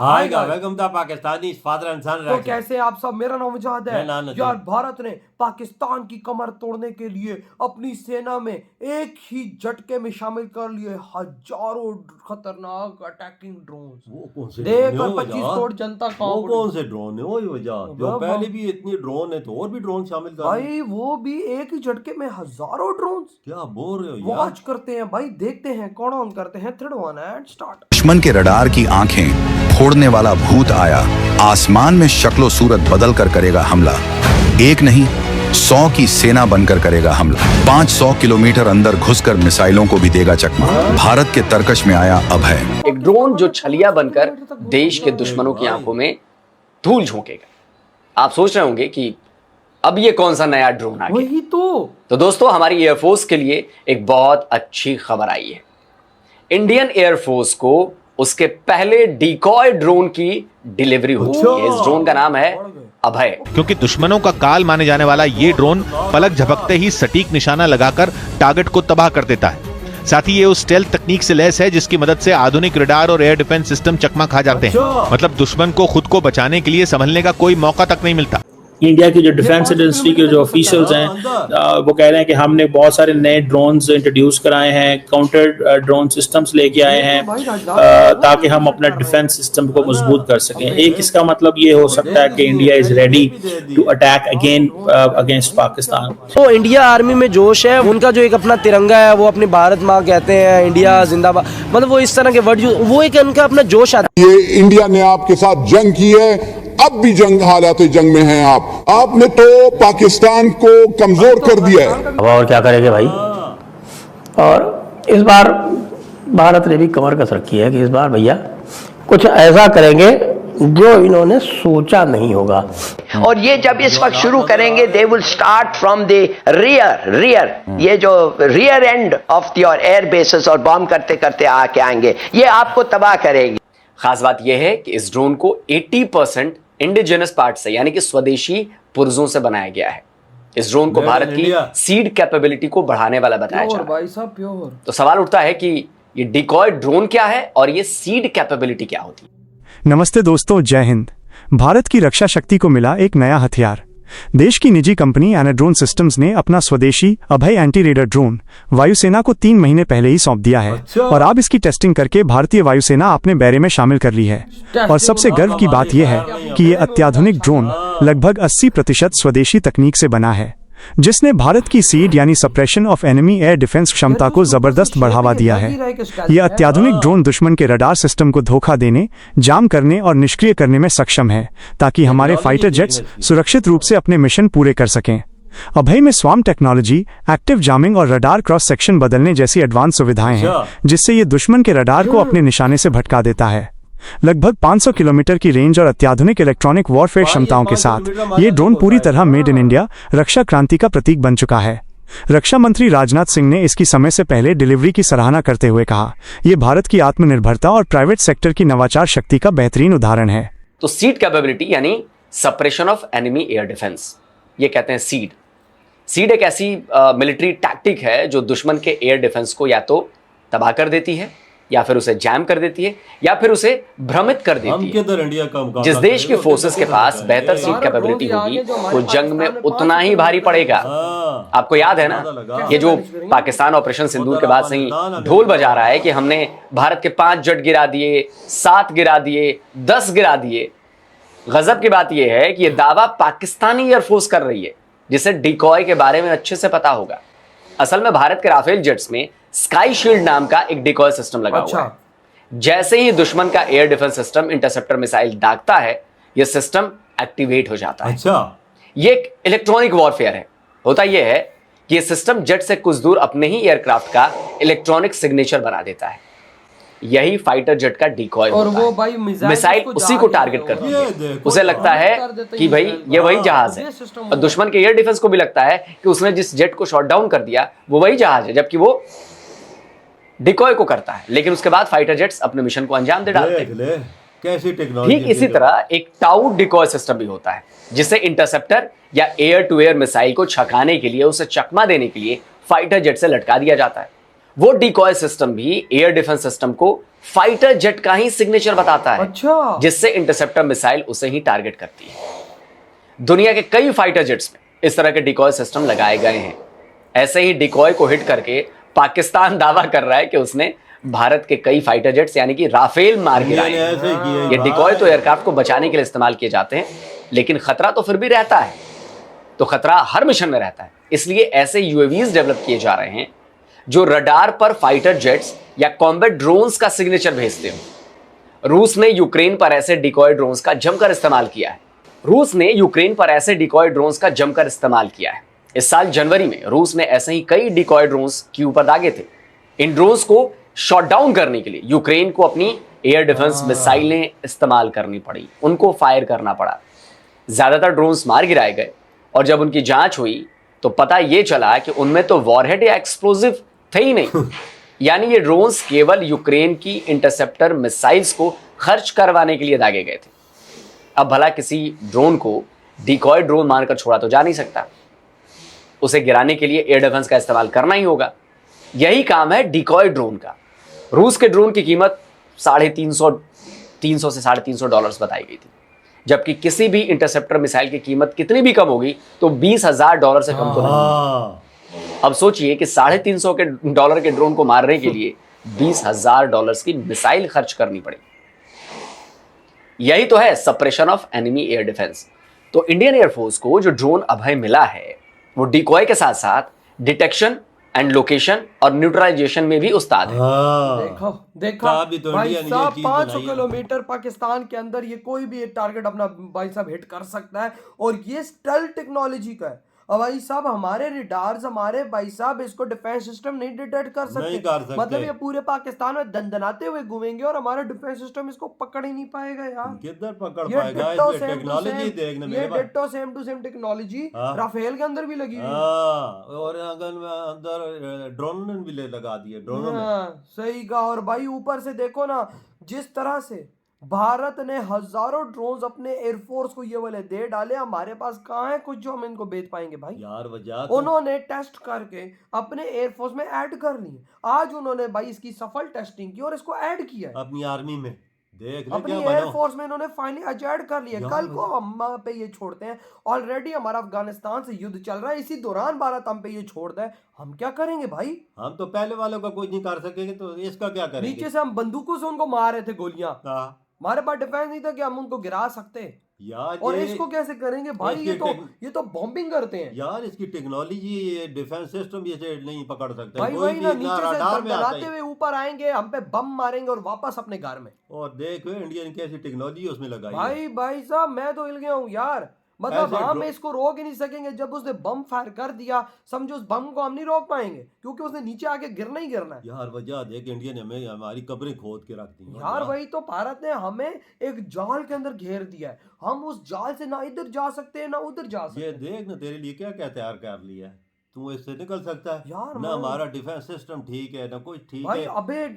Hi welcome to Pakistani father इंसान। तो कैसे आप सब, मेरा नाम मुजाहिद है। नाना जी। यार भारत ने पाकिस्तान की कमर तोड़ने के लिए अपनी सेना में एक ही झटके में शामिल कर लिए हजारों खतरनाक अटैकिंग ड्रोन। वो कौन से देख ड्रोन और है 25 वजह? करोड़ जनता वो कहाँ कौन से ड्रोन है? वही वजह जो अबे पहले भी इतनी ड्रोन है तो और भी ड्रोन शामिल कर रहे हैं। भाई वो भी एक ही झटके में हजारों ड्रोन। क्या बोल रहे हो यार? वॉच करते हैं भाई, देखते हैं कौन ऑन करते हैं। 3 1 एंड स्टार्ट। दुश्मन के रडार की आंखें फोड़ने वाला भूत आया, आसमान में शक्लो सूरत बदल कर करेगा हमला। एक नहीं 100 की सेना बनकर करेगा हमला। 500 किलोमीटर अंदर घुसकर मिसाइलों को भी देगा चकमा। भारत के तर्कश में आया अभय। एक ड्रोन जो छलिया बनकर देश के दुश्मनों की आंखों में धूल झोंकेगा। आप सोच रहे होंगे कि अब ये कौन सा नया ड्रोन आ गया। वही तो दोस्तों, हमारी एयरफोर्स के लिए एक बहुत अच्छी खबर आई है। इंडियन एयरफोर्स को उसके पहले डिकॉय ड्रोन की डिलीवरी हो चुकी है। इस ड्रोन का नाम है अभय। क्योंकि दुश्मनों का काल माने जाने वाला ये ड्रोन पलक झपकते ही सटीक निशाना लगाकर टारगेट को तबाह कर देता है। साथ ही ये उस स्टेल्थ तकनीक से लैस है जिसकी मदद से आधुनिक रडार और एयर डिफेंस सिस्टम चकमा खा जाते हैं। मतलब दुश्मन को खुद को बचाने के लिए संभलने का कोई मौका तक नहीं मिलता। इंडिया की जो डिफेंस इंडस्ट्री के जो ऑफिशियल्स हैं वो कह रहे हैं कि हमने बहुत सारे नए ड्रोन्स इंट्रोड्यूस कराए हैं, काउंटर ड्रोन सिस्टम्स लेके आए हैं ताकि हम अपना डिफेंस सिस्टम को मजबूत कर सकें। एक इसका मतलब ये हो सकता है कि India is ready to attack again against Pakistan. तो इंडिया आर्मी में जोश है, उनका जो एक अपना तिरंगा है वो अपनी भारत माँ कहते हैं, इंडिया जिंदाबाद, मतलब वो इस तरह के वर्ड, वो एक उनका अपना जोश आता है। ये इंडिया ने आपके साथ जंग की है, अब भी जंग हालात जंग में हैं। आपने तो पाकिस्तान को कमजोर कर दिया है। अब और क्या करेंगे भाई। और इस बार भारत ने भी कमर कस रखी है कि इस बार भैया कुछ ऐसा करेंगे जो इन्होंने सोचा नहीं होगा। और ये जब इस वक्त शुरू करेंगे, they will start from the rear ये जो rear end of your air bases और बॉम्ब करते करते आके आएंगे, ये आपको तबाह करेंगे। खास बात यह है कि इस ड्रोन को 80% इंडिजिनस पार्ट से यानी कि स्वदेशी पुर्जों से बनाया गया है। इस ड्रोन को भारत की सीड कैपेबिलिटी को बढ़ाने वाला बताया जा रहा है। तो सवाल उठता है कि ये डिकॉय ड्रोन क्या है और ये सीड कैपेबिलिटी क्या होती है। नमस्ते दोस्तों, जय हिंद। भारत की रक्षा शक्ति को मिला एक नया हथियार। देश की निजी कंपनी एनाड्रोन सिस्टम्स ने अपना स्वदेशी अभय एंटी रेडर ड्रोन वायुसेना को 3 महीने पहले ही सौंप दिया है। और अब इसकी टेस्टिंग करके भारतीय वायुसेना अपने बैरे में शामिल कर ली है। और सबसे गर्व की बात यह है कि ये अत्याधुनिक ड्रोन लगभग 80% स्वदेशी तकनीक से बना है, जिसने भारत की सीड यानी suppression of enemy air defence क्षमता को जबरदस्त बढ़ावा दिया है। यह अत्याधुनिक ड्रोन दुश्मन के रडार सिस्टम को धोखा देने, जाम करने और निष्क्रिय करने में सक्षम है, ताकि हमारे फाइटर जेट्स सुरक्षित रूप से अपने मिशन पूरे कर सकें। अभय में स्वाम टेक्नोलॉजी, एक्टिव जामिंग और रडार क्रॉस सेक्शन बदलने जैसी एडवांस सुविधाएं हैं, जिससे ये दुश्मन के रडार को अपने निशाने से भटका देता है। लगभग 500 किलोमीटर की रेंज और अत्याधुनिक इलेक्ट्रॉनिक वॉरफेयर क्षमताओं के साथ ये ड्रोन पूरी तरह मेड इन इंडिया रक्षा क्रांति का प्रतीक बन चुका है। रक्षा मंत्री राजनाथ सिंह ने इसकी समय से पहले डिलीवरी की सराहना करते हुए कहा, यह भारत की आत्मनिर्भरता और प्राइवेट सेक्टर की नवाचार शक्ति का बेहतरीन उदाहरण है। तो सीड कैपेबिलिटी यानी suppression of enemy air defence, ये कहते हैं सीड। सीड एक ऐसी मिलिट्री टैक्टिक है जो दुश्मन के एयर डिफेंस को या तो तबाह कर देती है, या फिर उसे जैम कर देती है, या फिर उसे भ्रमित कर देती है। जिस देश की फोर्सेस के पास बेहतर सीड कैपेबिलिटी होगी वो जंग में उतना ही भारी पड़ेगा। आपको याद है ना, ये जो पाकिस्तान ऑपरेशन सिंदूर के बाद से ही ढोल बजा रहा है कि हमने भारत के 5 जेट गिरा दिए, 7 गिरा दिए, 10 गिरा दिए। गजब की बात यह है कि यह दावा पाकिस्तानी एयरफोर्स कर रही है, जिसे डिकॉय के बारे में अच्छे से पता होगा। असल में भारत के राफेल जेट्स में स्काई शील्ड नाम का एक डिकॉय सिस्टम लगा हुआ है। जैसे ही दुश्मन का air defence system interceptor missile दागता है, यह सिस्टम एक्टिवेट हो जाता है। यह एक इलेक्ट्रॉनिक वॉरफेयर है। होता यह है कि यह सिस्टम जेट से कुछ दूर अपने ही एयरक्राफ्ट का इलेक्ट्रॉनिक सिग्नेचर बना देता है। यही फाइटर जेट का डिकॉय और होता वो है। भाई मिसाइल उसी को टारगेट करती है। उसे लगता है कि भाई ये वही जहाज है, और दुश्मन के एयर डिफेंस को भी लगता है कि उसने जिस जेट को शॉट डाउन कर दिया वो वही जहाज है, जबकि वो डिकॉय को करता है। लेकिन उसके बाद फाइटर जेट्स अपने मिशन को अंजाम दे डालते हैं। कैसी टेक्नोलॉजी। ठीक इसी तरह एक टाउ डिकॉय सिस्टम भी होता है, जिसे इंटरसेप्टर या एयर टू एयर मिसाइल को छकाने के लिए, उसे चकमा देने के लिए फाइटर जेट से लटका दिया जाता है। वो डिकॉय सिस्टम भी एयर डिफेंस सिस्टम को फाइटर जेट का ही सिग्नेचर बताता है, अच्छा, जिससे इंटरसेप्टर मिसाइल उसे ही टारगेट करती है। दुनिया के कई फाइटर जेट्स में इस तरह के डिकॉय सिस्टम लगाए गए हैं। ऐसे ही डिकॉय को हिट करके पाकिस्तान दावा कर रहा है कि उसने भारत के कई फाइटर जेट्स यानी कि राफेल मार गिराए हैं। ये डिकॉय तो एयरक्राफ्ट को बचाने के लिए इस्तेमाल किए जाते हैं, लेकिन खतरा तो फिर भी रहता है। तो खतरा हर मिशन में रहता है, इसलिए ऐसे यूएवीज डेवलप किए जा रहे हैं जो रडार पर फाइटर जेट्स या कॉम्बैट ड्रोन्स का सिग्नेचर भेजते हो। रूस ने यूक्रेन पर ऐसे डिकॉय ड्रोन्स का जमकर इस्तेमाल किया है। इस साल जनवरी में रूस ने ऐसे ही कई डिकॉय ड्रोन्स के ऊपर दागे थे। इन ड्रोन्स को शॉट डाउन करने के लिए यूक्रेन को अपनी एयर डिफेंस मिसाइलें इस्तेमाल करनी पड़ी, उनको फायर करना पड़ा। ज्यादातर ड्रोन्स मार गिराए गए और जब उनकी जांच हुई तो पता यह चला कि उनमें तो वॉरहेड या एक्सप्लोजिव थे ही नहीं। यानी ये ड्रोन्स केवल यूक्रेन की इंटरसेप्टर मिसाइल्स को खर्च करवाने के लिए दागे गए थे। अब भला किसी ड्रोन को डिकॉय ड्रोन मारकर छोड़ा तो जा नहीं सकता, उसे गिराने के लिए एयर डिफेंस का इस्तेमाल करना ही होगा। यही काम है डिकॉय ड्रोन का। रूस के ड्रोन की कीमत 300 से $350 बताई गई थी, जबकि किसी भी इंटरसेप्टर मिसाइल की कीमत कितनी भी कम होगी तो $20,000 से कम तो नहीं। अब सोचिए कि $350 के ड्रोन को मारने के लिए $20,000 की मिसाइल खर्च करनी पड़े। यही तो है suppression of enemy air defence. तो इंडियन एयरफोर्स को जो ड्रोन अभय मिला है वो डिकॉय के साथ साथ डिटेक्शन एंड लोकेशन और न्यूट्रलाइजेशन में भी उस्ताद है। देखा भाई साहब, 500 किलोमीटर पाकिस्तान के अंदर ये कोई भी टारगेट अपना भाई साहब हिट कर सकता है, और ये स्टेल्थ टेक्नोलॉजी का है। और भाई साहब हमारे रिडार्स, हमारे भाई साहब इसको डिफेंस सिस्टम नहीं डिटेक्ट कर सकते। मतलब ये पूरे पाकिस्तान में दंदनाते हुए घूमेंगे और हमारा डिफेंस सिस्टम इसको पकड़ ही नहीं पाएगा यार। किधर पकड़ पाएगा? इसमें टेक्नोलॉजी देखने में, ये ditto same to same technology Rafale के अंदर भी लगी हुई है। और अंदर ड्रोन भी लगा दिए ड्रोनों में। सही कहा। और भाई ऊपर से देखो ना, जिस तरह से भारत ने हजारों ड्रोन्स अपने एयरफोर्स को ये वाले दे डाले, हमारे पास कहाँ है कुछ जो हम इनको बेच पाएंगे भाई यार। वजह उन्होंने टेस्ट करके अपने एयरफोर्स में ऐड कर लिए। आज उन्होंने भाई इसकी सफल टेस्टिंग की और इसको ऐड किया अपनी आर्मी में। देख अपनी एयरफोर्स में इन्होंने फाइनली ऐड कर लिया। कल को हम पे ये छोड़ते हैं, ऑलरेडी हमारा अफगानिस्तान से युद्ध चल रहा है, इसी दौरान भारत हम पे ये छोड़ दे, हम क्या करेंगे भाई? हम तो पहले वालों का कुछ नहीं कर सकेंगे तो इसका क्या करेंगे? नीचे से हम बंदूकों से उनको मार रहे थे गोलियां, हमारे पास डिफेंस नहीं था कि हम उनको गिरा सकते यार। और इसको कैसे करेंगे भाई? ये तो बॉम्बिंग करते हैं यार। इसकी टेक्नोलॉजी डिफेंस सिस्टम ये नहीं पकड़ सकते भाई। वही ना, नीचे से दंदनाते हुए ऊपर आएंगे, हम पे बम मारेंगे और वापस अपने घर में। और देखो इंडियन कैसी टेक्नोलॉजी उसमें लगाई भाई साहब, मैं तो हिल गया हूँ यार। मतलब हम इसको रोक ही नहीं सकेंगे। जब उसने बम फायर कर दिया, समझो उस बम को हम नहीं रोक पाएंगे, क्योंकि उसने नीचे आके गिरना ही गिरना है यार। वजह देख इंडिया ने हमें हमारी कब्रें खोद के रख दी यार। वही तो, भारत ने हमें एक जाल के अंदर घेर दिया है। हम उस जाल से ना इधर जा सकते हैं ना उधर जा सकते। ये देख ना, तेरे लिए क्या क्या तैयार कर लिया है, तू इससे निकल सकता है यार। ना हमारा डिफेंस सिस्टम ठीक है ना कुछ ठीक है। अबे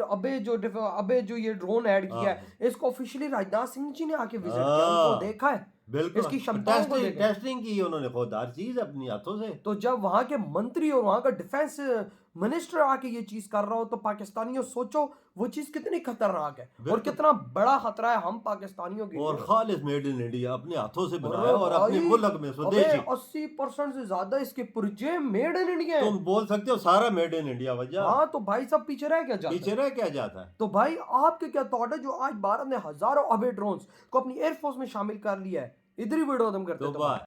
जो ये ड्रोन ऐड किया है, इसको ऑफिशियली राजनाथ सिंह जी ने आके विजिट किया, उनको देखा है बिल्कुल इसकी क्षमताओं को टेस्टिंग की उन्होंने खुद हर चीज अपनी हाथों से। तो जब वहां के मंत्री और वहां का डिफेंस मिनिस्टर आके ये चीज कर रहा हो तो पाकिस्तानियों सोचो वो चीज कितनी खतरनाक है और कितना बड़ा खतरा है हम पाकिस्तानियों के। और खालिस मेड इन इंडिया, अपने हाथों से बनाया और अपने मुल्क में स्वदेशी। 80% से ज्यादा इसके पुर्जे मेड इन इंडिया है। तुम बोल सकते हो सारा मेड इन इंडिया वजह। हाँ तो भाई सब पीछे रह क्या जाता है। तो भाई आपके क्या थॉट है जो आज भारत ने हजारों अभय ड्रोन्स को अपनी एयरफोर्स में शामिल कर लिया है? इधर ही वीडियो खत्म करते हैं।